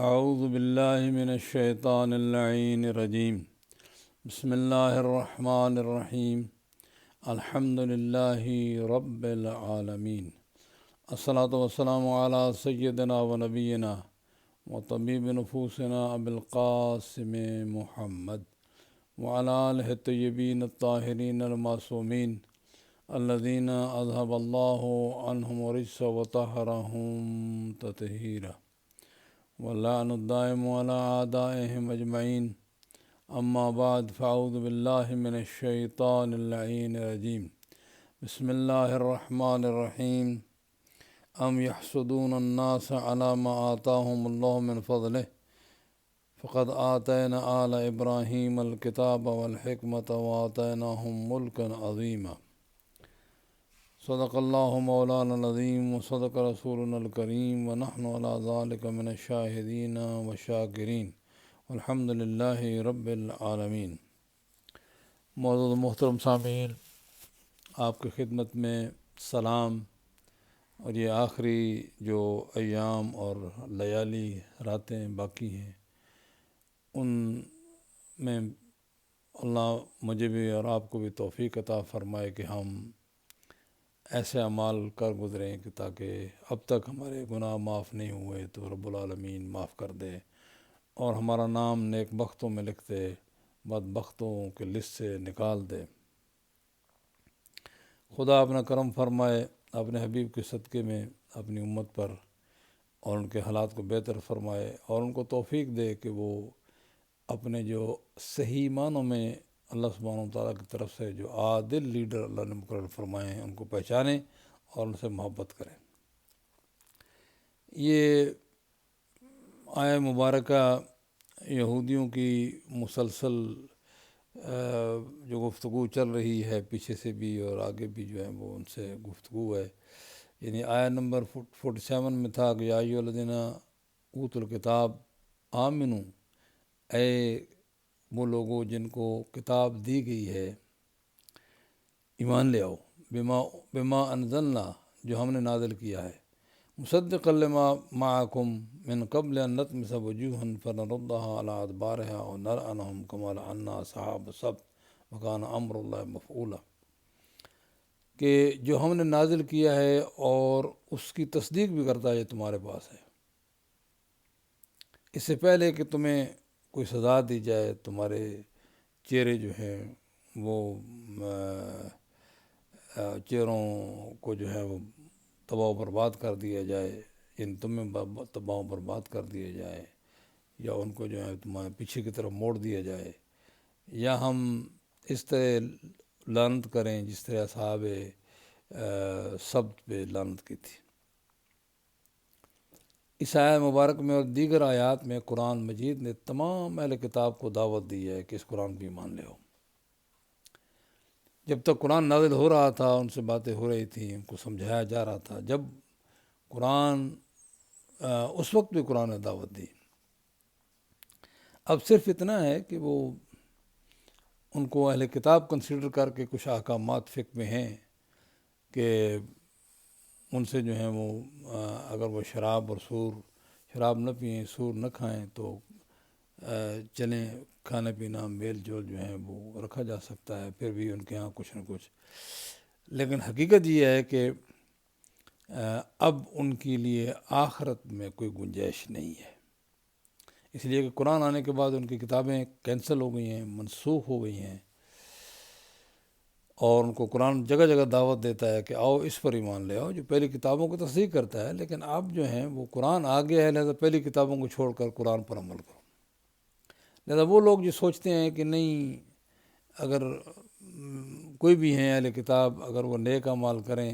اعوذ باللہ من الشیطان اللعین الرجیم بسم اللہ الرحمن الرحیم الحمد للہ رب العالمین الصلاۃ والسلام علی سیدنا و نبینا و طبیب نفوسنا ابی القاسم محمد وعلی آلہ الطیبین الطاہرین المعصومین الذین اذهب اللہ عنہم الرجس وطہرہم تطہیرا واللعن الدائم على أعدائهم أجمعين أما بعد فأعوذ بالله من الشيطان اللعين الرجيم بسم الله الرحمن الرحيم أم يحسدون الناس على ما آتاهم الله من فضله فقد آتينا آل إبراهيم الكتاب والحكمة وآتيناهم ملكا عظيما صدق اللہ مولانا العظیم وصدق رسولنا الکریم ونحن علی ذلک من الشاہدین والشاکرین والحمد للہ رب العالمین۔ معزز محترم سامعین، آپ کی خدمت میں سلام۔ اور یہ آخری جو ایام اور لیالی راتیں باقی ہیں، ان میں اللہ مجھے بھی اور آپ کو بھی توفیق عطا فرمائے کہ ہم ایسے اعمال کر گزریں کہ تاکہ اب تک ہمارے گناہ معاف نہیں ہوئے تو رب العالمین معاف کر دے اور ہمارا نام نیک بختوں میں لکھ دے، بدبختوں کے لسٹ سے نکال دے۔ خدا اپنا کرم فرمائے اپنے حبیب کے صدقے میں اپنی امت پر، اور ان کے حالات کو بہتر فرمائے اور ان کو توفیق دے کہ وہ اپنے جو صحیح معنوں میں اللہ سبحانہ وتعالیٰ کی طرف سے جو عادل لیڈر اللہ نے مقرر فرمائے ہیں ان کو پہچانیں اور ان سے محبت کریں۔ یہ آیہ مبارکہ یہودیوں کی مسلسل جو گفتگو چل رہی ہے پیچھے سے بھی اور آگے بھی جو ہے وہ ان سے گفتگو ہے۔ یعنی آیہ نمبر 47 میں تھا کہ یا ایھا الذین اوتوا الکتاب آمنوا، اے وہ لوگوں جن کو کتاب دی گئی ہے ایمان لے آؤ، بما انزلنا، جو ہم نے نازل کیا ہے، مصدقا لما معکم من قبل ان نطمس وجوہا فنردها علی ادبارها ونلعنهم کما لعنا اصحاب السبت وکان امر اللہ مفعولا، کہ جو ہم نے نازل کیا ہے اور اس کی تصدیق بھی کرتا ہے، یہ تمہارے پاس ہے، اس سے پہلے کہ تمہیں کوئی سزا دی جائے، تمہارے چہرے جو ہیں وہ چہروں کو جو ہے وہ تباہ و برباد کر دیا جائے، یعنی تمہیں تباہ و برباد کر دیا جائے، یا ان کو جو ہے تمہارے پیچھے کی طرف موڑ دیا جائے، یا ہم اس طرح لعنت کریں جس طرح اصحاب سبت پہ لعنت کی تھی۔ اس آیہ مبارک میں اور دیگر آیات میں قرآن مجید نے تمام اہل کتاب کو دعوت دی ہے کہ اس قرآن پہ ایمان لے آؤ۔ جب تک قرآن نازل ہو رہا تھا ان سے باتیں ہو رہی تھیں، ان کو سمجھایا جا رہا تھا، جب قرآن اس وقت بھی قرآن نے دعوت دی۔ اب صرف اتنا ہے کہ وہ ان کو اہل کتاب کنسیڈر کر کے کچھ احکامات فقہ میں ہیں کہ ان سے جو ہیں وہ اگر وہ شراب نہ پئیں، سور نہ کھائیں تو چلیں، کھانا پینا میل جول جو ہے وہ رکھا جا سکتا ہے، پھر بھی ان کے ہاں کچھ نہ کچھ۔ لیکن حقیقت یہ ہے کہ اب ان کے لیے آخرت میں کوئی گنجائش نہیں ہے، اس لیے کہ قرآن آنے کے بعد ان کی کتابیں کینسل ہو گئی ہیں، منسوخ ہو گئی ہیں، اور ان کو قرآن جگہ جگہ دعوت دیتا ہے کہ آؤ اس پر ایمان لے آؤ، جو پہلی کتابوں کو تصدیق کرتا ہے، لیکن اب جو ہیں وہ قرآن آ گیا ہے، لہذا پہلی کتابوں کو چھوڑ کر قرآن پر عمل کرو۔ لہذا وہ لوگ جو سوچتے ہیں کہ نہیں، اگر کوئی بھی ہیں اہل کتاب، اگر وہ نیک اعمال کریں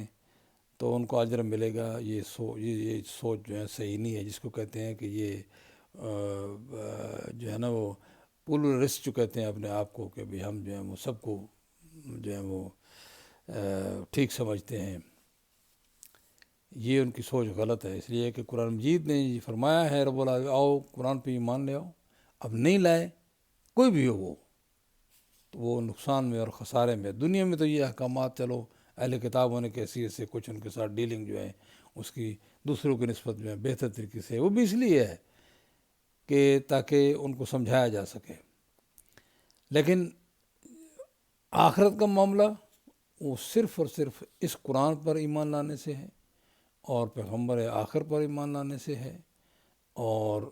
تو ان کو اجر ملے گا، یہ سوچ جو ہے صحیح نہیں ہے، جس کو کہتے ہیں کہ یہ جو ہے نا وہ پلورلسٹ جو کہتے ہیں اپنے آپ کو، کہ بھی ہم جو ہیں وہ سب کو جو ہے وہ ٹھیک سمجھتے ہیں، یہ ان کی سوچ غلط ہے۔ اس لیے کہ قرآن مجید نے یہ فرمایا ہے، رب العالمین آؤ قرآن پہ ایمان لے آؤ۔ اب نہیں لائے کوئی بھی ہو تو وہ نقصان میں اور خسارے میں۔ دنیا میں تو یہ احکامات چلو اہل کتاب ہونے کی حیثیت سے کچھ ان کے ساتھ ڈیلنگ جو ہے اس کی دوسروں کی نسبت میں بہتر طریقے سے، وہ بھی اس لیے ہے کہ تاکہ ان کو سمجھایا جا سکے. لیکن آخرت کا معاملہ وہ صرف اور صرف اس قرآن پر ایمان لانے سے ہے اور پیغمبر آخر پر ایمان لانے سے ہے اور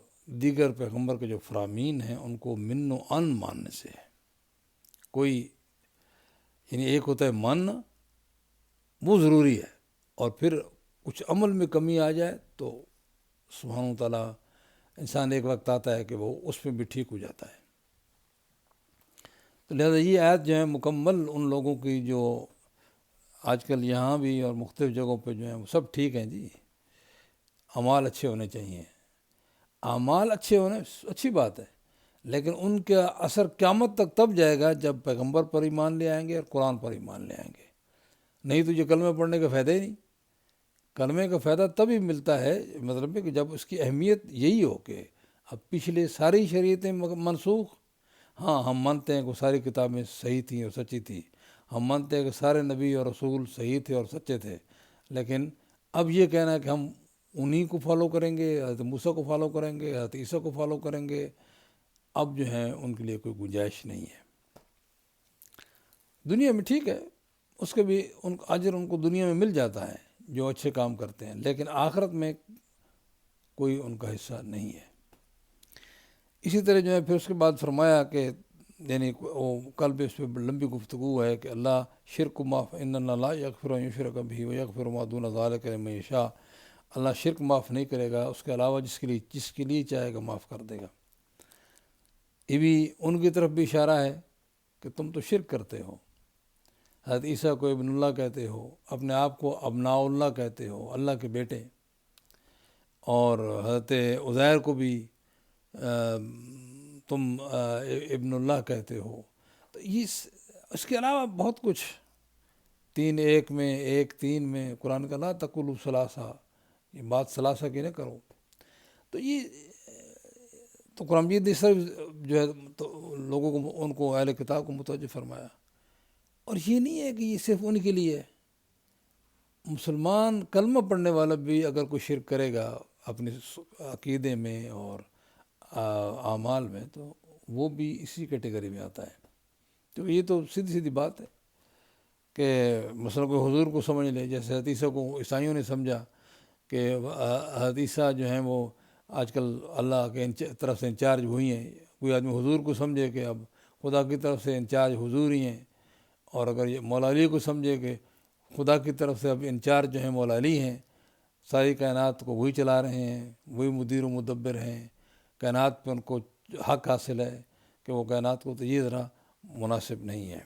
دیگر پیغمبر کے جو فرامین ہیں ان کو من و ان ماننے سے ہے. کوئی یعنی ایک ہوتا ہے ماننا، وہ ضروری ہے، اور پھر کچھ عمل میں کمی آ جائے تو سبحانہ تعالیٰ انسان ایک وقت آتا ہے کہ وہ اس میں بھی ٹھیک ہو جاتا ہے. تو لہذا یہ آیت جو ہے مکمل ان لوگوں کی جو آج کل یہاں بھی اور مختلف جگہوں پہ جو ہیں وہ سب ٹھیک ہیں جی، اعمال اچھے ہونے چاہیے. اعمال اچھے ہونے اچھی بات ہے، لیکن ان کا اثر قیامت تک تب جائے گا جب پیغمبر پر ایمان لے آئیں گے اور قرآن پر ایمان لے آئیں گے. نہیں تو یہ کلمہ پڑھنے کا فائدہ ہی نہیں. کلمے کا فائدہ تبھی ملتا ہے، مطلب ہے کہ جب اس کی اہمیت یہی ہو کہ اب پچھلے ساری شریعتیں منسوخ. ہاں ہم مانتے ہیں کہ ساری کتابیں صحیح تھیں اور سچی تھیں، ہم مانتے ہیں کہ سارے نبی اور رسول صحیح تھے اور سچے تھے، لیکن اب یہ کہنا ہے کہ ہم انہی کو فالو کریں گے، حضرت موسیٰ کو فالو کریں گے، حضرت عیسیٰ کو فالو کریں گے، اب جو ہیں ان کے لیے کوئی گنجائش نہیں ہے. دنیا میں ٹھیک ہے، اس کے بھی ان اجر ان کو دنیا میں مل جاتا ہے جو اچھے کام کرتے ہیں، لیکن آخرت میں کوئی ان کا حصہ نہیں ہے. اسی طرح جو ہے پھر اس کے بعد فرمایا کہ یعنی وہ کل بھی اس پہ لمبی گفتگو ہے کہ اللہ شرک کو معاف ان اللہ لا یغفر ان یشرک بہ ویغفر ما دون ذلک لمن یشاء. اللہ شرک معاف نہیں کرے گا، اس کے علاوہ جس کے لیے چاہے گا معاف کر دے گا. یہ بھی ان کی طرف بھی اشارہ ہے کہ تم تو شرک کرتے ہو. حضرت عیسیٰ کو ابن اللہ کہتے ہو، اپنے آپ کو ابناء اللہ کہتے ہو، اللہ کے بیٹے، اور حضرت عزیر کو بھی تم ابن اللہ کہتے ہو. تو اس کے علاوہ بہت کچھ، 3 ایک میں 1 3 میں قرآن کا لا تقولوا ثلاثہ، یہ بات ثلاثہ کی نہ کرو. تو یہ تو قرآن مجید نے صرف جو ہے تو لوگوں کو، ان کو اہل کتاب کو متوجہ فرمایا. اور یہ نہیں ہے کہ یہ صرف ان کے لیے ہے. مسلمان کلمہ پڑھنے والا بھی اگر کوئی شرک کرے گا اپنے عقیدے میں اور اعمال میں تو وہ بھی اسی کیٹیگری میں آتا ہے. تو یہ تو سیدھی سیدھی بات ہے کہ مثلا کوئی حضور کو سمجھ لے، جیسے حضرت عیسیٰ کو عیسائیوں نے سمجھا کہ حضرت عیسیٰ جو ہیں وہ آج کل اللہ کے طرف سے انچارج ہوئی ہیں. کوئی آدمی حضور کو سمجھے کہ اب خدا کی طرف سے انچارج حضور ہی ہیں، اور اگر یہ مولا علی کو سمجھے کہ خدا کی طرف سے اب انچارج جو ہیں مولا علی ہیں، ساری کائنات کو وہی چلا رہے ہیں، وہی مدیر و مدبر ہیں، کائنات پہ ان کو حق حاصل ہے، کہ وہ کائنات کو، تو یہ ذرا مناسب نہیں ہے.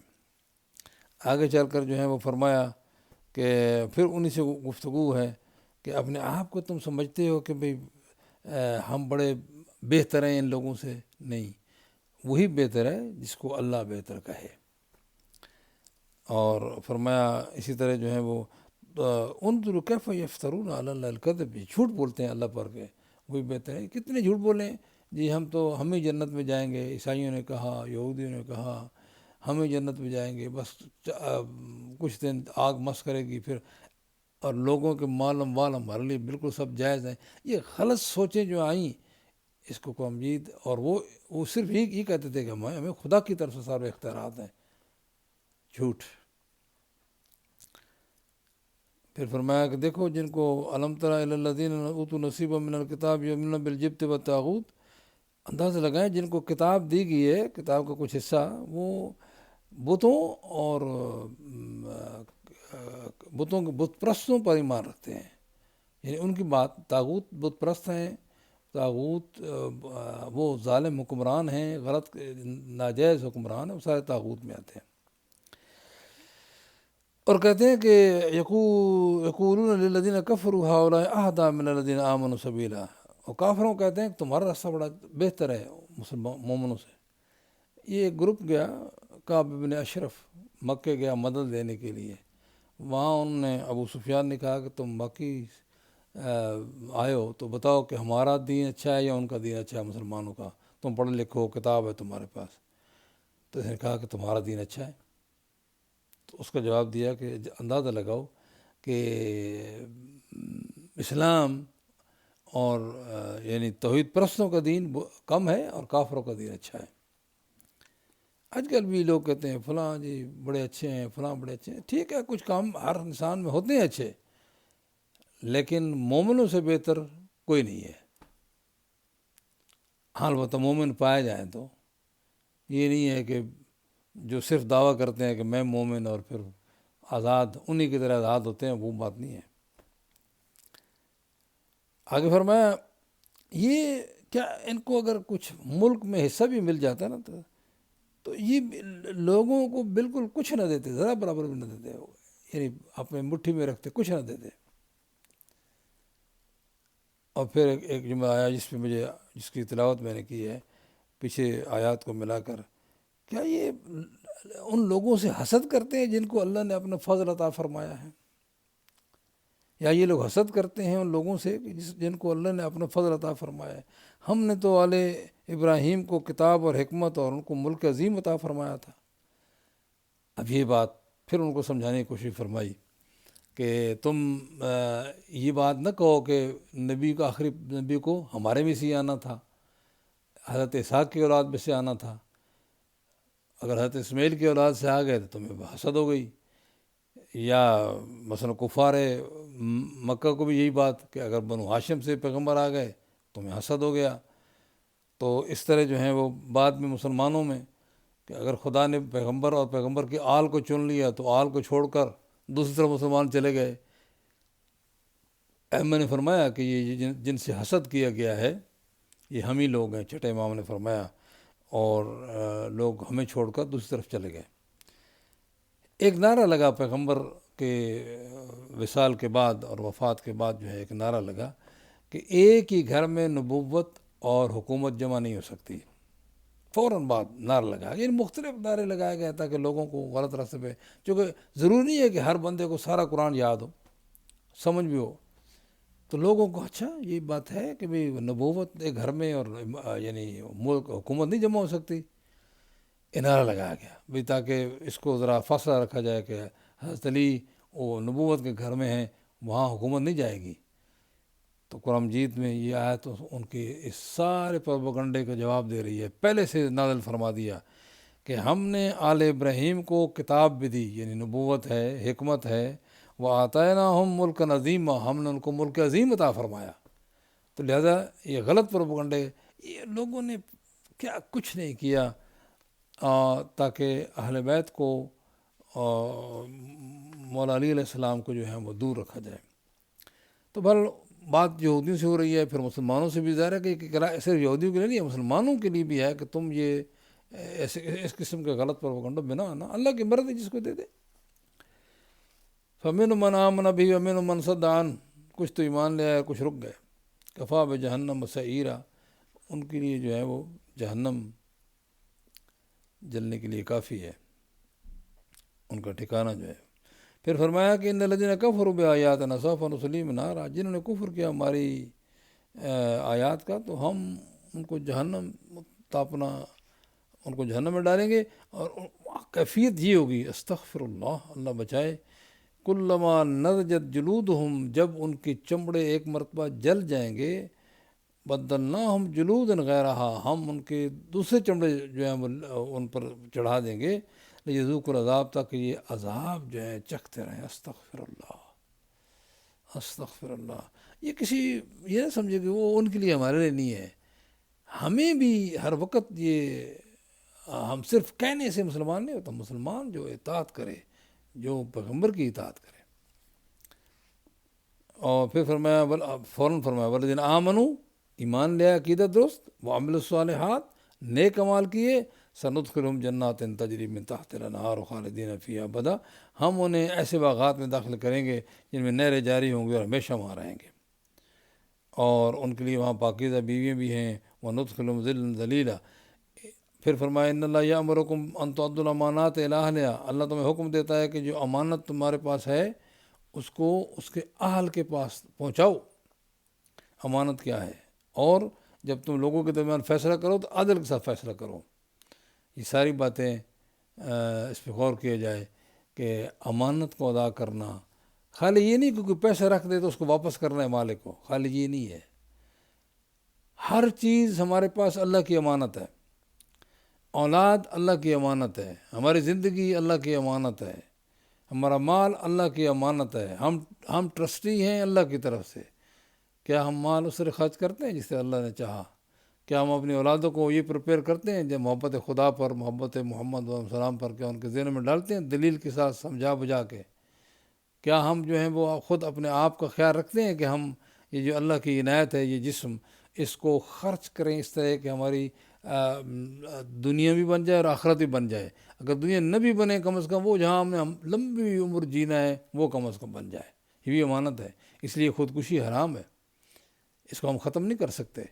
آگے چل کر جو ہے وہ فرمایا کہ پھر انہی سے گفتگو ہے کہ اپنے آپ کو تم سمجھتے ہو کہ بھئی ہم بڑے بہتر ہیں ان لوگوں سے. نہیں، وہی بہتر ہے جس کو اللہ بہتر کہے. اور فرمایا اسی طرح جو ہے وہ انظروا کیف یفترون علی اللہ الکذب، جھوٹ بولتے ہیں اللہ پر کے وہی بہتر ہے. کتنے جھوٹ بولیں جی، ہم ہی جنت میں جائیں گے. عیسائیوں نے کہا، یہودیوں نے کہا ہم ہی جنت میں جائیں گے، بس کچھ دن آگ مس کرے گی پھر، اور لوگوں کے مال اموال ہمارے لیے بالکل سب جائز ہیں. یہ غلط سوچیں جو آئیں اس کو قرآن مجید، اور وہ صرف یہ کہتے تھے کہ ہمیں خدا کی طرف سے سارے اختیارات ہیں. جھوٹ. پھر فرمایا کہ دیکھو جن کو الم تر الی الذین اوتوا نصیبا من الکتاب یؤمنون بالجبت والطاغوت، اندازہ لگائیں جن کو کتاب دی گئی ہے، کتاب کا کچھ حصہ وہ بتوں اور بت پرستوں پر ایمان رکھتے ہیں. یعنی ان کی بات، طاغوت بت پرست ہیں، طاغوت وہ ظالم حکمران ہیں، غلط ناجائز حکمران ہیں، وہ سارے طاغوت میں آتے ہیں. اور کہتے ہیں کہ یقولون للذین کفروا ہؤلاء اہدی من الذین آمنوا سبیلا، اور کافروں کہتے ہیں کہ تمہارا راستہ بڑا بہتر ہے مومنوں سے. یہ ایک گروپ گیا، کعب بن اشرف، مکے گیا مدد لینے کے لیے. وہاں انہوں نے، ابو سفیان نے کہا کہ تم باقی آئے ہو تو بتاؤ کہ ہمارا دین اچھا ہے یا ان کا دین اچھا ہے مسلمانوں کا، تم پڑھ لکھو، کتاب ہے تمہارے پاس. تو اس نے کہا کہ تمہارا دین اچھا ہے. تو اس کا جواب دیا کہ اندازہ لگاؤ کہ اسلام اور یعنی توحید پرستوں کا دین کم ہے اور کافروں کا دین اچھا ہے۔ آج کل بھی لوگ کہتے ہیں فلاں جی بڑے اچھے ہیں، فلاں بڑے اچھے ہیں، ٹھیک ہے کچھ کام ہر انسان میں ہوتے ہیں اچھے، لیکن مومنوں سے بہتر کوئی نہیں ہے۔ ہاں البتہ مومن پائے جائیں تو یہ نہیں ہے کہ جو صرف دعویٰ کرتے ہیں کہ میں مومن اور پھر آزاد انہی کی طرح آزاد ہوتے ہیں، وہ بات نہیں ہے۔ آگے فرمایا یہ کیا ان کو اگر کچھ ملک میں حصہ بھی مل جاتا ہے نا تو یہ لوگوں کو بالکل کچھ نہ دیتے، ذرا برابر بھی نہ دیتے، یعنی اپنے مٹھی میں رکھتے، کچھ نہ دیتے۔ اور پھر ایک جملہ آیا جس کی تلاوت میں نے کی ہے پیچھے آیات کو ملا کر، کیا یہ ان لوگوں سے حسد کرتے ہیں جن کو اللہ نے اپنا فضل عطا فرمایا ہے؟ یا یہ لوگ حسد کرتے ہیں ان لوگوں سے جن کو اللہ نے اپنا فضل عطا فرمایا ہے؟ ہم نے تو آل ابراہیم کو کتاب اور حکمت اور ان کو ملک عظیم عطا فرمایا تھا۔ اب یہ بات پھر ان کو سمجھانے کی کوشش فرمائی کہ تم یہ بات نہ کہو کہ نبی کو، آخری نبی کو ہمارے میں سے ہی آنا تھا، حضرت اسحاق کی اولاد میں سے آنا تھا، اگر حضرت اسماعیل کی اولاد سے آ گئے تو تمہیں حسد ہو گئی۔ یا مثلا کفار مکہ کو بھی یہی بات کہ اگر بنو ہاشم سے پیغمبر آ گئے تمہیں حسد ہو گیا۔ تو اس طرح جو ہیں وہ بعد میں مسلمانوں میں کہ اگر خدا نے پیغمبر اور پیغمبر کی آل کو چن لیا تو آل کو چھوڑ کر دوسری طرف مسلمان چلے گئے۔ میں نے فرمایا کہ یہ جن سے حسد کیا گیا ہے یہ ہم ہی لوگ ہیں، چھٹے امام نے فرمایا، اور لوگ ہمیں چھوڑ کر دوسری طرف چلے گئے۔ ایک نعرہ لگا پیغمبر کے وصال کے بعد اور وفات کے بعد، جو ہے ایک نعرہ لگا کہ ایک ہی گھر میں نبوت اور حکومت جمع نہیں ہو سکتی۔ فوراً بعد نعرہ لگا، یعنی مختلف نعرے لگائے گئے تاکہ لوگوں کو غلط راستے پہ، چونکہ ضروری نہیں ہے کہ ہر بندے کو سارا قرآن یاد ہو، سمجھ بھی ہو، تو لوگوں کو اچھا یہ بات ہے کہ بھئی نبوت ایک گھر میں اور یعنی ملک حکومت نہیں جمع ہو سکتی۔ نعرہ لگایا گیا بھئی تاکہ اس کو ذرا فاصلہ رکھا جائے کہ حضرت علی وہ نبوت کے گھر میں ہیں، وہاں حکومت نہیں جائے گی۔ تو قرآن مجید میں یہ آیت تو ان کے اس سارے پروپیگنڈے کا جواب دے رہی ہے، پہلے سے نازل فرما دیا کہ ہم نے آل ابراہیم کو کتاب بھی دی، یعنی نبوت ہے، حکمت ہے، وَآتَيْنَاهُمْ مُلْكًا عَظِيمًا، ہم نے ان کو ملک عظیم عطا فرمایا۔ تو لہذا یہ غلط پروپیگنڈے، یہ لوگوں نے کیا کچھ نہیں کیا تاکہ اہل بیت کو، مولا علی علیہ السلام کو جو ہے وہ دور رکھا جائے۔ تو بہرحال بات یہودیوں سے ہو رہی ہے، پھر مسلمانوں سے بھی ظاہر ہے کہ صرف یہودیوں کے لیے نہیں ہے، مسلمانوں کے لیے بھی ہے کہ تم یہ ایسے اس قسم کے غلط پروپیگنڈوں میں نہ آنا، اللہ کی مرضی جس کو دے دے۔ فَمِنْهُمْ مَنْ آمَنَ بِهِ وَمِنْهُمْ مَنْ صَدَّ عَنْهُ، کچھ تو ایمان لے آئے، کچھ رک گئے۔ کفا بجہنم سعیرا، ان کے لیے جو ہے وہ جہنم جلنے کے لیے کافی ہے، ان کا ٹھکانہ جو ہے۔ پھر فرمایا کہ ان الذین کفروا بآیاتنا سوف نصلیہم نارا، جنہوں نے کفر کیا ہماری آیات کا تو ہم ان کو جہنم تاپنا، ان کو جہنم میں ڈالیں گے۔ اور کیفیت یہ ہوگی، استغفر اللہ، اللہ بچائے، کلما نضجت جلودہم، جب ان کی چمڑے ایک مرتبہ جل جائیں گے، بدلناہم جلودا غیرہا، ہم ان کے دوسرے چمڑے جو ہیں وہ ان پر چڑھا دیں گے، لیذوقوا العذاب، تاکہ یہ عذاب جو ہے چکھتے رہیں۔ استغفر اللہ، استغفر اللہ۔ یہ یہ نہ سمجھے کہ وہ ان کے لیے، ہمارے لیے نہیں ہے، ہمیں بھی ہر وقت یہ، ہم صرف کہنے سے مسلمان نہیں ہوتا، مسلمان جو اطاعت کرے، جو پیغمبر کی اطاعت کرے۔ اور پھر فرمایا فوراً فرمایا والذین آمنوا، ایمان لیا، عقیدت درست، وعملوا الصالحات، نیک اعمال کیے، سندخلہم جنات تجری من تحتہا الانہار خالدین فیہا ابدا، ہم انہیں ایسے باغات میں داخل کریں گے جن میں نہریں جاری ہوں گی اور ہمیشہ وہاں رہیں گے، اور ان کے لیے وہاں پاکیزہ بیویاں بھی ہیں، وندخلہم ظلا ظلیلا۔ پھر فرمایا ان اللہ یامرکم ان تؤدوا الامانات الی اہلہا، اللہ تمہیں حکم دیتا ہے کہ جو امانت تمہارے پاس ہے اس کو اس کے اہل کے پاس پہنچاؤ۔ امانت کیا ہے؟ اور جب تم لوگوں کے درمیان فیصلہ کرو تو عدل کے ساتھ فیصلہ کرو۔ یہ ساری باتیں اس پہ غور کیا جائے کہ امانت کو ادا کرنا خالی یہ نہیں کہ کوئی پیسہ رکھ دے تو اس کو واپس کرنا ہے مالک کو، خالی یہ نہیں ہے۔ ہر چیز ہمارے پاس اللہ کی امانت ہے، اولاد اللہ کی امانت ہے، ہماری زندگی اللہ کی امانت ہے، ہمارا مال اللہ کی امانت ہے، ہم ٹرسٹی ہیں اللہ کی طرف سے۔ کیا ہم مال اس طرح خرچ کرتے ہیں جس سے اللہ نے چاہا؟ کیا ہم اپنی اولادوں کو یہ پریپیئر کرتے ہیں جو محبت خدا پر، محبت محمد صلی اللہ علیہ وسلم پر، کیا ان کے ذہن میں ڈالتے ہیں دلیل کے ساتھ سمجھا بجھا کے؟ کیا ہم جو ہیں وہ خود اپنے آپ کا خیال رکھتے ہیں کہ ہم یہ جو اللہ کی عنایت ہے، یہ جسم، اس کو خرچ کریں اس طرح کہ ہماری دنیا بھی بن جائے اور آخرت بھی بن جائے؟ اگر دنیا نہ بھی بنے، کم از کم وہ جہاں ہم نے لمبی عمر جینا ہے وہ کم از کم بن جائے۔ یہ بھی امانت ہے، اس لیے خودکشی حرام ہے، اس کو ہم ختم نہیں کر سکتے۔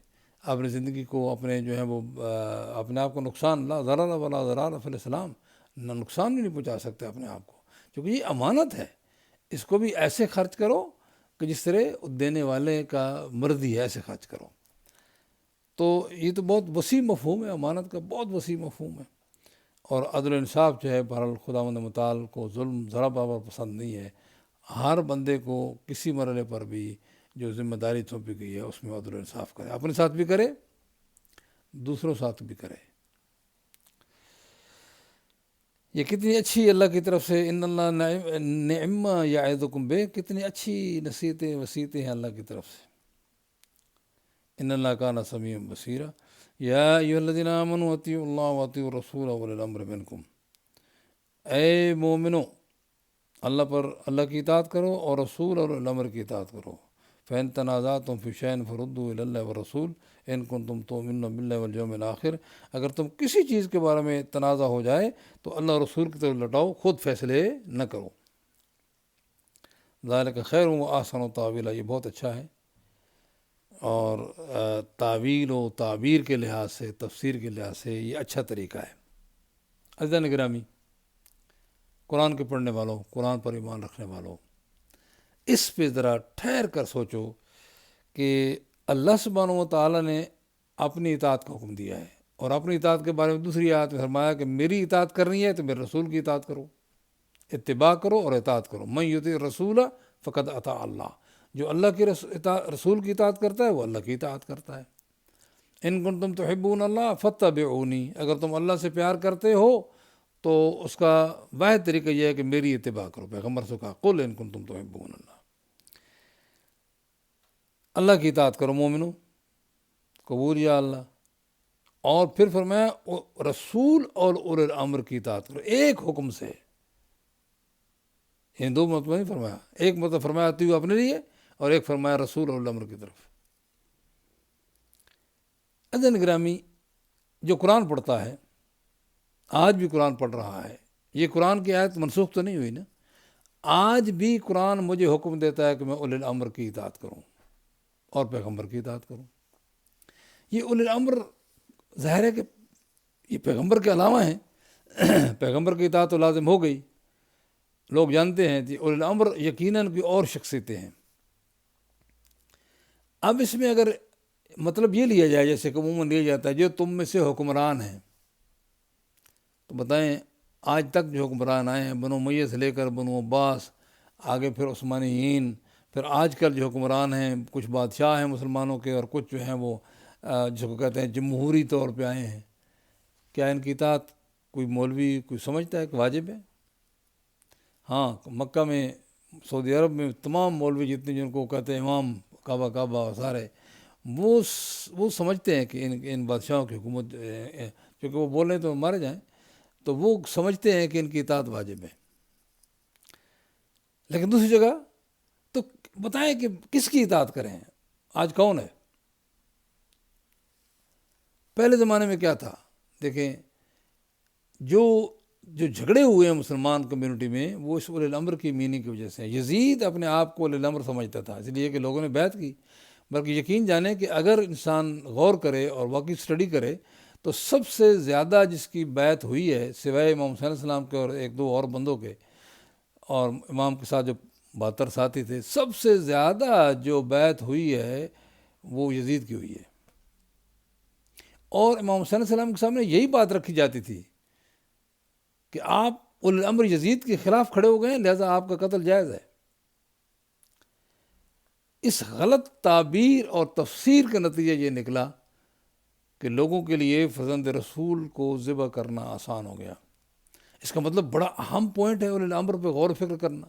اپنی زندگی کو، اپنے جو ہے وہ اپنے آپ کو نقصان، لا ضرر ولا ضرار فی الاسلام، نہ نقصان بھی نہیں پہنچا سکتے اپنے آپ کو، کیونکہ یہ امانت ہے۔ اس کو بھی ایسے خرچ کرو کہ جس طرح دینے والے کا مرضی ہے، ایسے خرچ کرو۔ تو یہ تو بہت وسیع مفہوم ہے، امانت کا بہت وسیع مفہوم ہے۔ اور عدل و انصاف جو ہے، بہرحال خداوند متعال کو ظلم ذرا برابر پسند نہیں ہے۔ ہر بندے کو کسی مرحلے پر بھی جو ذمہ داری سونپی گئی ہے اس میں عدل و انصاف کرے، اپنے ساتھ بھی کرے، دوسروں ساتھ بھی کرے۔ یہ کتنی اچھی اللہ کی طرف سے ان اللہ نعم یعظکم بہ، کتنی اچھی نصیحتیں وصیتیں ہیں اللہ کی طرف سے۔ ان اللہ کان سمیع بصیرا، یا ایھا الذین آمنوا اطیعوا اللہ واطیعوا الرسول واولی الامر منکم۔ اے مومنو، اللہ پر اللہ کی اطاعت کرو اور رسول اور الامر کی اطاعت کرو۔ فإن تنازعتم فی شیء فردوہ الی اللہ والرسول ان کنتم تؤمنون باللہ والیوم الآخر۔ اگر تم کسی چیز کے بارے میں تنازع ہو جائے تو اللہ رسول کی طرف لٹاؤ، خود فیصلے نہ کرو۔ ذالک خیر و احسن تاویلا، یہ بہت اچھا ہے، اور تعویل و تعبیر کے لحاظ سے، تفسیر کے لحاظ سے یہ اچھا طریقہ ہے۔ عزیزان گرامی، قرآن کے پڑھنے والوں، قرآن پر ایمان رکھنے والوں، اس پہ ذرا ٹھہر کر سوچو کہ اللہ سبحانہ و تعالیٰ نے اپنی اطاعت کا حکم دیا ہے، اور اپنی اطاعت کے بارے میں دوسری آیت میں فرمایا کہ میری اطاعت کرنی ہے تو میرے رسول کی اطاعت کرو، اتباع کرو اور اطاعت کرو۔ من یطیع الرسول فقد اطاع اللہ، جو اللہ کے رسول کی اطاعت کرتا ہے وہ اللہ کی اطاعت کرتا ہے۔ ان کنتم تحبون اللہ فاتبعونی، اگر تم اللہ سے پیار کرتے ہو تو اس کا واحد طریقہ یہ ہے کہ میری اتباع کرو۔ پیغمبر سے کہا قل ان کنتم تحبون اللہ، اللہ کی اطاعت کرو مومنو، قبول یا اللہ۔ اور پھر فرمایا رسول اور اولو الامر کی اطاعت کرو، ایک حکم سے، ان دو مرتبہ نہیں فرمایا، ایک مرتبہ فرمایا تو اپنے لیے، اور ایک فرمایا رسول اور الامر کی طرف۔ عزیزان گرامی، جو قرآن پڑھتا ہے، آج بھی قرآن پڑھ رہا ہے، یہ قرآن کی آیت منسوخ تو نہیں ہوئی نا؟ آج بھی قرآن مجھے حکم دیتا ہے کہ میں اولی الامر کی اطاعت کروں اور پیغمبر کی اطاعت کروں۔ یہ اولی الامر ظاہر ہے کہ یہ پیغمبر کے علاوہ ہیں، پیغمبر کی اطاعت تو لازم ہو گئی، لوگ جانتے ہیں کہ اولی الامر یقیناً کوئی اور شخصیتیں ہیں۔ اب اس میں اگر مطلب یہ لیا جائے جیسے کہ عموماً لیا جاتا ہے جو تم میں سے حکمران ہیں، تو بتائیں آج تک جو حکمران آئے ہیں، بنو امیہ سے لے کر بنو عباس، آگے پھر عثمانیین، پھر آج کل جو حکمران ہیں، کچھ بادشاہ ہیں مسلمانوں کے اور کچھ جو ہیں وہ جس کو کہتے ہیں جمہوری طور پہ آئے ہیں، کیا ان کی اطاعت کوئی مولوی کوئی سمجھتا ہے کہ واجب ہے؟ ہاں، مکہ میں، سعودی عرب میں تمام مولوی جتنے جن کو کہتے ہیں امام کعبہ سارے، وہ سمجھتے ہیں کہ ان بادشاہوں کی حکومت، کیونکہ وہ بولیں تو مارے جائیں، تو وہ سمجھتے ہیں کہ ان کی اطاعت واجب ہے۔ لیکن دوسری جگہ تو بتائیں کہ کس کی اطاعت کریں؟ آج کون ہے؟ پہلے زمانے میں کیا تھا؟ دیکھیں، جو جھگڑے ہوئے ہیں مسلمان کمیونٹی میں، وہ اس اولی الامر کی میننگ کی وجہ سے۔ یزید اپنے آپ کو اولی الامر سمجھتا تھا، اس لیے کہ لوگوں نے بیعت کی، بلکہ یقین جانیں کہ اگر انسان غور کرے اور واقعی اسٹڈی کرے تو سب سے زیادہ جس کی بیعت ہوئی ہے سوائے امام حسین علیہ السلام کے اور ایک دو اور بندوں کے، اور امام کے ساتھ جو 72 ساتھی تھے، سب سے زیادہ جو بیعت ہوئی ہے وہ یزید کی ہوئی ہے۔ اور امام حسین علیہ السلام کے سامنے یہی بات رکھی جاتی تھی کہ آپ اولی الامر یزید کے خلاف کھڑے ہو گئے ہیں، لہذا آپ کا قتل جائز ہے۔ اس غلط تعبیر اور تفسیر کا نتیجہ یہ نکلا کہ لوگوں کے لیے فرزند رسول کو ذبح کرنا آسان ہو گیا۔ اس کا مطلب بڑا اہم پوائنٹ ہے اولی الامر پہ غور و فکر کرنا،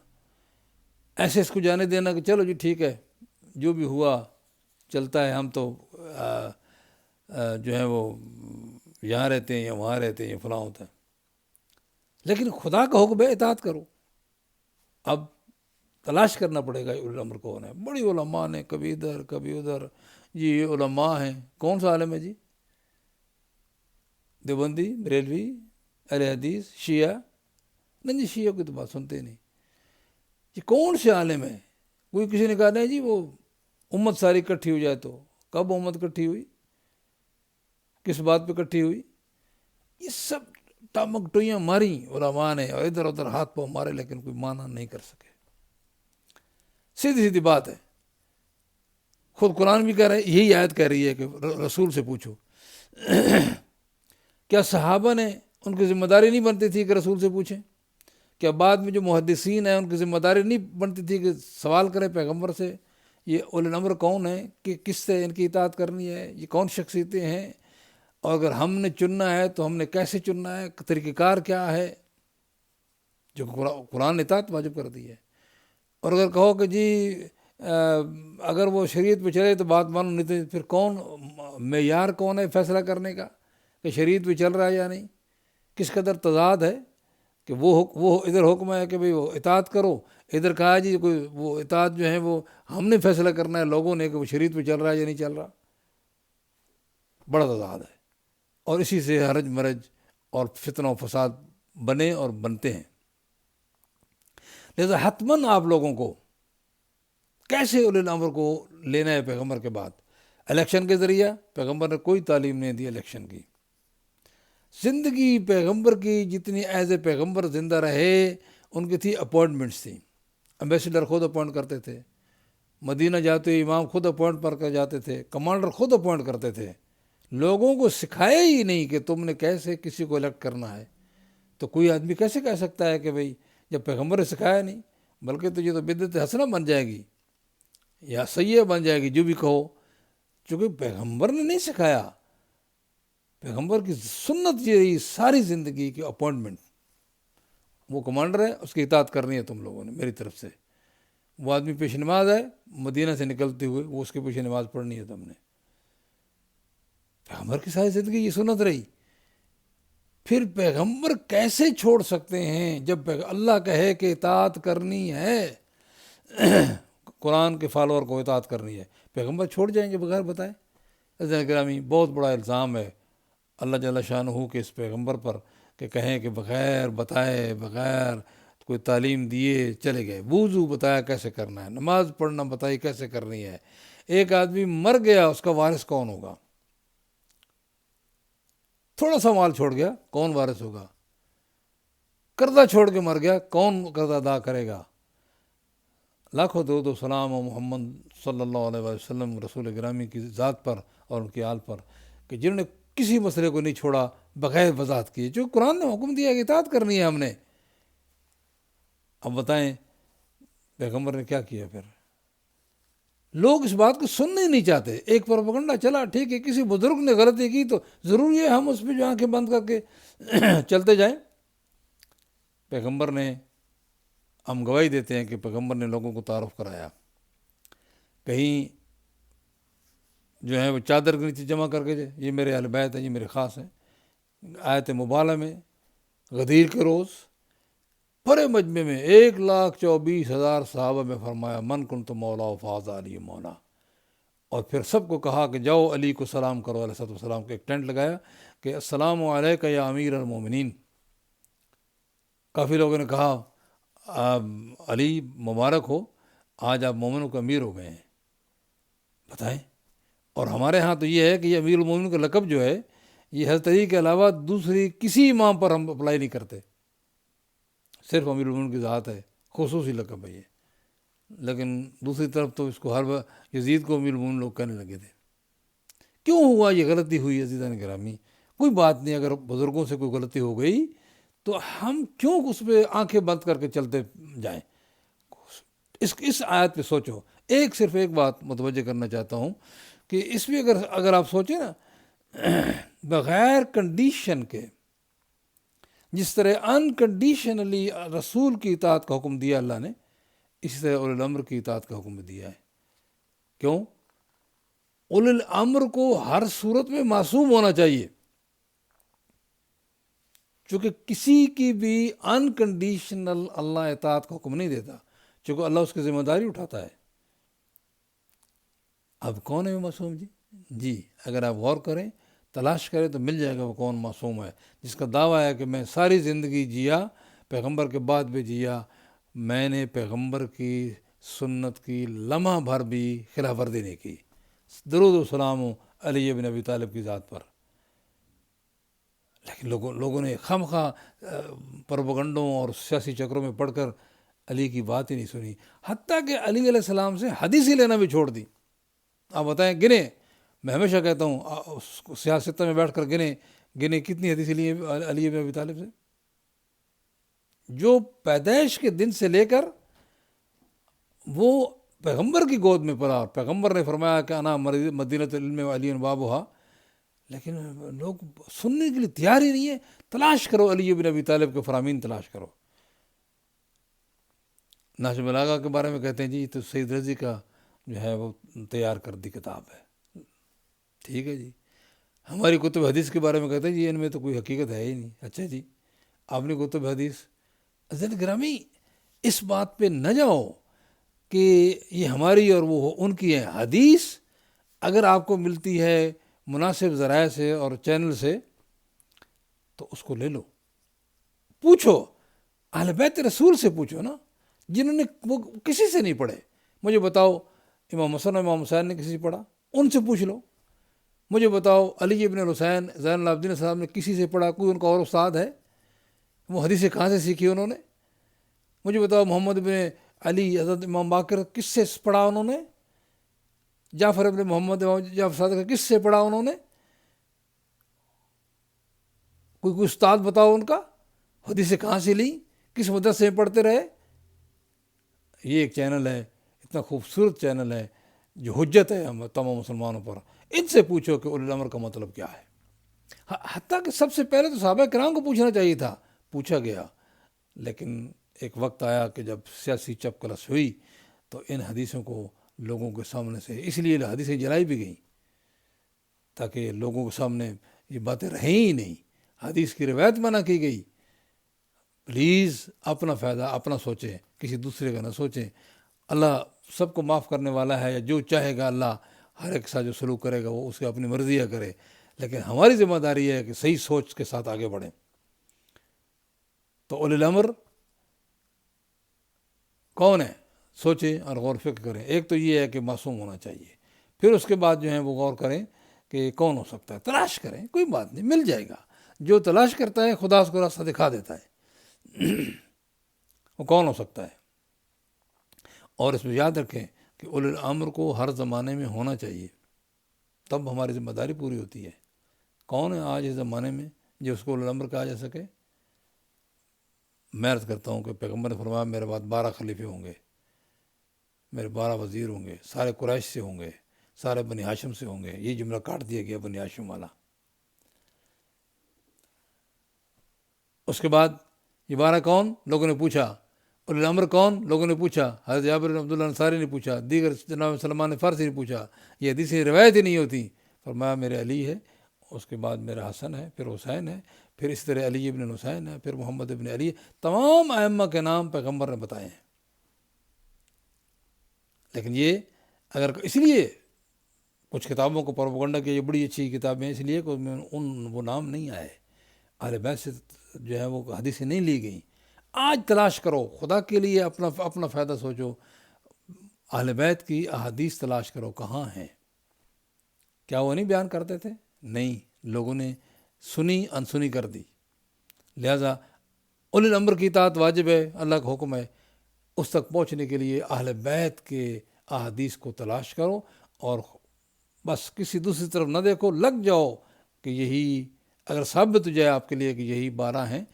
ایسے اس کو جانے دینا کہ چلو جی ٹھیک ہے جو بھی ہوا چلتا ہے، ہم تو جو ہے وہ یہاں رہتے ہیں یا وہاں رہتے ہیں یا فلاں ہوتا ہے۔ لیکن خدا کا حکم ہے اطاعت کرو۔ اب تلاش کرنا پڑے گا اولی الامر کون ہے۔ بڑی علماء نے کبھی ادھر کبھی ادھر، جی یہ علماء ہیں۔ کون سا عالم ہے جی؟ دیوبندی، بریلوی، اہل حدیث، شیعہ؟ نہیں جی شیعہ کی تو بات سنتے نہیں۔ یہ کون سے عالم ہے؟ کوئی کسی نے کہا نہیں جی وہ امت ساری اکٹھی ہو جائے تو۔ کب امت اکٹھی ہوئی؟ کس بات پہ اکٹھی ہوئی؟ یہ سب ٹامک ٹوئیاں ماری علماء نے اور ادھر ادھر ہاتھ پاؤں مارے، لیکن کوئی مانا نہیں کر سکے۔ سیدھی سیدھی بات ہے، خود قرآن بھی کہہ رہا ہے، یہی آیت کہہ رہی ہے کہ رسول سے پوچھو۔ کیا صحابہ نے ان کی ذمہ داری نہیں بنتی تھی کہ رسول سے پوچھیں؟ کیا بعد میں جو محدثین ہیں ان کی ذمہ داری نہیں بنتی تھی کہ سوال کریں پیغمبر سے یہ اولی الامر کون ہے، کہ کس سے ان کی اطاعت کرنی ہے، یہ کون شخصیتیں ہیں، اور اگر ہم نے چننا ہے تو ہم نے کیسے چننا ہے، طریقہ کار کیا ہے، جو قرآن نے اطاعت واجب کر دی ہے۔ اور اگر کہو کہ جی اگر وہ شریعت پہ چلے تو بات مانو، نہیں تو پھر کون معیار کون ہے فیصلہ کرنے کا کہ شریعت پہ چل رہا ہے یا نہیں؟ کس قدر تضاد ہے کہ وہ ادھر حکم ہے کہ بھئی وہ اطاعت کرو، ادھر کہا جی کوئی وہ اطاعت جو ہے وہ ہم نے فیصلہ کرنا ہے لوگوں نے کہ وہ شریعت پہ چل رہا ہے یا نہیں چل رہا۔ بڑا تضاد ہے، اور اسی سے حرج مرج اور فتنہ و فساد بنے اور بنتے ہیں۔ لہذا حتماً آپ لوگوں کو کیسے اولی الامر کو لینا ہے پیغمبر کے بعد؟ الیکشن کے ذریعہ؟ پیغمبر نے کوئی تعلیم نہیں دی الیکشن کی۔ زندگی پیغمبر کی جتنی ایز اے پیغمبر زندہ رہے ان کی تھی اپوائنٹمنٹس تھیں۔ امبیسڈر خود اپوائنٹ کرتے تھے، مدینہ جاتے امام خود اپوائنٹ کر جاتے تھے، کمانڈر خود اپوائنٹ کرتے تھے۔ لوگوں کو سکھایا ہی نہیں کہ تم نے کیسے کسی کو الیکٹ کرنا ہے۔ تو کوئی آدمی کیسے کہہ سکتا ہے کہ بھئی جب پیغمبر نے سکھایا نہیں؟ بلکہ تو یہ تو بدعت حسنہ بن جائے گی یا سیئہ بن جائے گی جو بھی کہو، چونکہ پیغمبر نے نہیں سکھایا۔ پیغمبر کی سنت یہ رہی ساری زندگی کی اپوائنٹمنٹ، وہ کمانڈر ہے، اس کی اطاعت کرنی ہے تم لوگوں نے میری طرف سے۔ وہ آدمی پیش نماز ہے مدینہ سے نکلتے ہوئے، وہ اس کے پیش نماز پڑھنی ہے تم نے۔ پیغمبر کی ساری زندگی یہ سنت رہی۔ پھر پیغمبر کیسے چھوڑ سکتے ہیں جب اللہ کہے کہ اطاعت کرنی ہے، قرآن کے فالوور کو اطاعت کرنی ہے؟ پیغمبر چھوڑ جائیں گے بغیر بتائے؟ عزیزان گرامی، بہت بڑا الزام ہے اللہ جل شانہ کے اس پیغمبر پر کہ کہیں کہ بغیر بتائے، بغیر کوئی تعلیم دیے چلے گئے۔ وضو بتایا کیسے کرنا ہے، نماز پڑھنا بتائی کیسے کرنی ہے۔ ایک آدمی مر گیا، اس کا وارث کون ہوگا؟ تھوڑا سا مال چھوڑ گیا، کون وارث ہوگا؟ قرضہ چھوڑ کے مر گیا، کون قرضہ ادا کرے گا؟ لاکھوں درود و سلام و محمد صلی اللہ علیہ وسلم رسول گرامی کی ذات پر اور ان کی آل پر، کہ جنہوں نے کسی مسئلے کو نہیں چھوڑا بغیر وضاحت کیے، جو قرآن نے حکم دیا کہ اطاعت کرنی ہے ہم نے۔ اب بتائیں پیغمبر نے کیا کیا پھر؟ لوگ اس بات کو سننا ہی نہیں چاہتے۔ ایک پروپیگنڈا چلا، ٹھیک ہے کسی بزرگ نے غلطی کی تو ضروری ہے ہم اس پہ جو آنکھیں بند کر کے چلتے جائیں۔ پیغمبر نے، ہم گواہی دیتے ہیں کہ پیغمبر نے لوگوں کو تعارف کرایا، کہیں جو ہے وہ چادر کے نیچے جمع کر کے یہ میرے اہل بیت ہیں، یہ میرے خاص ہیں۔ آیت مبالہ میں غدیر کے روز بڑے مجمع میں 1,24,000 صحابہ میں فرمایا من کنت مولا فاز علی مولا، اور پھر سب کو کہا کہ جاؤ علی کو سلام کرو علیہ السلام کو۔ ایک ٹینٹ لگایا کہ السلام علیکہ یا امیر المومنین۔ کافی لوگوں نے کہا علی مبارک ہو، آج آپ مومنوں کے امیر ہو گئے ہیں۔ بتائیں، اور ہمارے ہاں تو یہ ہے کہ یہ امیر المومنین کا لقب جو ہے یہ حضرت علی کے علاوہ دوسری کسی امام پر ہم اپلائی نہیں کرتے، صرف امیر المومنین کی ذات ہے، خصوصی لقب ہے یہ۔ لیکن دوسری طرف تو اس کو ہر یزید کو امیر المومنین لوگ کہنے لگے تھے۔ کیوں ہوا یہ غلطی ہوئی عزیزان گرامی؟ کوئی بات نہیں، اگر بزرگوں سے کوئی غلطی ہو گئی تو ہم کیوں اس پہ آنکھیں بند کر کے چلتے جائیں؟ اس آیت پہ سوچو۔ صرف ایک بات متوجہ کرنا چاہتا ہوں کہ اس میں اگر آپ سوچیں نا بغیر کنڈیشن کے، جس طرح انکنڈیشنلی رسول کی اطاعت کا حکم دیا اللہ نے، اسی طرح اولی الامر کی اطاعت کا حکم دیا ہے۔ کیوں؟ اولی الامر کو ہر صورت میں معصوم ہونا چاہیے، چونکہ کسی کی بھی انکنڈیشنل اللہ اطاعت کا حکم نہیں دیتا، چونکہ اللہ اس کی ذمہ داری اٹھاتا ہے۔ اب کون ہے وہ معصوم؟ جی اگر آپ غور کریں، تلاش کریں تو مل جائے گا وہ کون معصوم ہے جس کا دعویٰ ہے کہ میں ساری زندگی جیا، پیغمبر کے بعد بھی جیا، میں نے پیغمبر کی سنت کی لمحہ بھر بھی خلاف ورزی نہیں کی، درود و سلام ہو علی بن ابی طالب کی ذات پر۔ لیکن لوگوں نے خواہ پروپیگنڈوں اور سیاسی چکروں میں پڑھ کر علی کی بات ہی نہیں سنی، حتیٰ کہ علی علیہ السلام سے حدیث ہی لینا بھی چھوڑ دی۔ آپ بتائیں، گنے، میں ہمیشہ کہتا ہوں سیاست میں بیٹھ کر گنے کتنی حدیثیں لی ہیں علی بن ابی طالب سے؟ جو پیدائش کے دن سے لے کر وہ پیغمبر کی گود میں پڑا، اور پیغمبر نے فرمایا کہ انا مدینۃ العلم و علی بابھا، لیکن لوگ سننے کے لیے تیار ہی نہیں ہے۔ تلاش کرو علی بن ابی طالب کے فرامین، تلاش کرو۔ نہج بلاغہ کے بارے میں کہتے ہیں جی تو سید رضی کا جو ہے وہ تیار کردی کتاب ہے، ٹھیک ہے جی۔ ہماری کتب حدیث کے بارے میں کہتے ہیں جی ان میں تو کوئی حقیقت ہے ہی نہیں۔ اچھا جی، آپ نے کتب حدیث، عزیز گرامی اس بات پہ نہ جاؤ کہ یہ ہماری اور وہ ان کی ہے۔ حدیث اگر آپ کو ملتی ہے مناسب ذرائع سے اور چینل سے تو اس کو لے لو، پوچھو، اہل بیت رسول سے پوچھو نا، جنہوں نے وہ کسی سے نہیں پڑھے۔ مجھے بتاؤ امام حسن اور امام حسین نے کسی سے پڑھا؟ ان سے پوچھ لو۔ مجھے بتاؤ علی ابن الحسین زین العابدین صاحب نے کسی سے پڑھا؟ کوئی ان کا اور استاد ہے؟ وہ حدیثیں کہاں سے سیکھی انہوں نے؟ مجھے بتاؤ محمد بن علی حضرت امام باقر کس سے پڑھا انہوں نے؟ جعفر ابن محمد جعفر صادق کس سے پڑھا انہوں نے؟ کوئی استاد بتاؤ ان کا، حدیثیں کہاں سے لیں، کس مدرسے میں پڑھتے رہے؟ یہ ایک چینل ہے، اتنا خوبصورت چینل ہے جو حجت ہے ہم تمام مسلمانوں پر۔ ان سے پوچھو کہ اولی الامر کا مطلب کیا ہے۔ حتیٰ کہ سب سے پہلے تو صحابہ کرام کو پوچھنا چاہیے تھا، پوچھا گیا، لیکن ایک وقت آیا کہ جب سیاسی چپکلس ہوئی تو ان حدیثوں کو لوگوں کے سامنے سے، اس لیے حدیثیں جلائی بھی گئیں تاکہ لوگوں کے سامنے یہ باتیں رہیں ہی نہیں، حدیث کی روایت منع کی گئی۔ پلیز اپنا فائدہ اپنا سوچیں، کسی دوسرے کا نہ سوچیں۔ اللہ سب کو معاف کرنے والا ہے، جو چاہے گا اللہ ہر ایک ساتھ جو سلوک کرے گا وہ اس کی اپنی مرضیاں کرے، لیکن ہماری ذمہ داری ہے کہ صحیح سوچ کے ساتھ آگے بڑھیں۔ تو اولی الامر کون ہے؟ سوچیں اور غور فکر کریں۔ ایک تو یہ ہے کہ معصوم ہونا چاہیے، پھر اس کے بعد جو ہے وہ غور کریں کہ کون ہو سکتا ہے، تلاش کریں، کوئی بات نہیں، مل جائے گا۔ جو تلاش کرتا ہے خدا اس کو راستہ دکھا دیتا ہے۔ وہ کون ہو سکتا ہے؟ اور اس میں یاد رکھیں کہ اولی الامر کو ہر زمانے میں ہونا چاہیے، تب ہماری ذمہ داری پوری ہوتی ہے۔ کون ہے آج اس زمانے میں جو اس کو اولی الامر کہا جا سکے؟ میں عرض کرتا ہوں کہ پیغمبر نے فرمایا میرے بعد 12 خلیفے ہوں گے، میرے 12 وزیر ہوں گے، سارے قریش سے ہوں گے، سارے بنی ہاشم سے ہوں گے۔ یہ جملہ کاٹ دیا گیا بنی ہاشم والا۔ اس کے بعد یہ 12 کون؟ لوگوں نے پوچھا۔ اولی الامر کون؟ لوگوں نے پوچھا۔ حضرت جابر بن عبداللہ انصاری نے پوچھا، دیگر جناب سلمان فارسی نے پوچھا۔ یہ حدیثیں روایت ہی نہیں ہوتی۔ فرمایا میرے علی ہے، اس کے بعد میرا حسن ہے، پھر حسین ہے، پھر اس طرح علی ابن حسین ہے، پھر محمد ابن علی ہے۔ تمام ائمہ کے نام پیغمبر نے بتائے ہیں۔ لیکن یہ اگر اس لیے کچھ کتابوں کو پروپیگنڈا کیا، یہ بڑی اچھی کتابیں ہیں، اس لیے کہ وہ نام نہیں آئے، اہل بیت سے جو ہے وہ حدیثیں نہیں لی گئیں۔ آج تلاش کرو، خدا کے لیے اپنا فائدہ سوچو، اہل بیت کی احادیث تلاش کرو کہاں ہیں۔ کیا وہ نہیں بیان کرتے تھے؟ نہیں، لوگوں نے سنی انسنی کر دی۔ لہذا اولی الامر کی اطاعت واجب ہے، اللہ کا حکم ہے۔ اس تک پہنچنے کے لیے اہل بیت کے احادیث کو تلاش کرو، اور بس کسی دوسری طرف نہ دیکھو، لگ جاؤ کہ یہی اگر ثابت ہو جائے آپ کے لیے کہ یہی 12 ہیں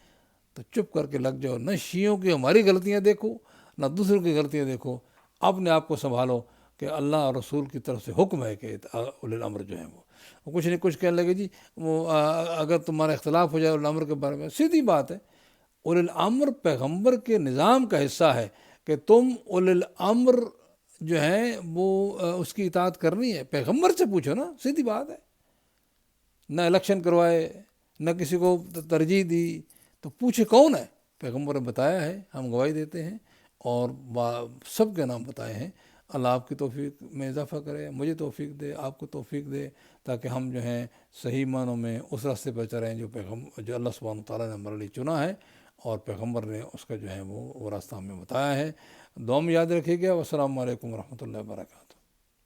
تو چپ کر کے لگ جاؤ۔ نہ شیعوں کی ہماری غلطیاں دیکھو، نہ دوسروں کی غلطیاں دیکھو، اپنے آپ کو سنبھالو کہ کہ اللہ اور رسول کی طرف سے حکم ہے کہ اولی الامر جو ہیں وہ کچھ نہیں کچھ کہنے لگے جی وہ اگر تمہارا اختلاف ہو جائے اولی الامر کے بارے میں، سیدھی بات ہے، اولی الامر پیغمبر کے نظام کا حصہ ہے کہ تم اولی الامر جو ہیں وہ اس کی اطاعت کرنی ہے، پیغمبر سے پوچھو نا، سیدھی بات ہے۔ نہ الیکشن کروائے، نہ کسی کو ترجیح دی، تو پوچھے کون ہے؟ پیغمبر نے بتایا ہے، ہم گواہی دیتے ہیں اور سب کے نام بتائے ہیں۔ اللہ آپ کی توفیق میں اضافہ کرے، مجھے توفیق دے، آپ کو توفیق دے، تاکہ ہم جو ہیں صحیح معنوں میں اس راستے پر چلیں جو اللہ سبحانہ تعالیٰ نے ہمارے لیے چنا ہے، اور پیغمبر نے اس کا جو ہے وہ راستہ ہمیں بتایا ہے۔ دعا میں یاد رکھیے گا۔ والسلام علیکم ورحمۃ اللہ وبرکاتہ۔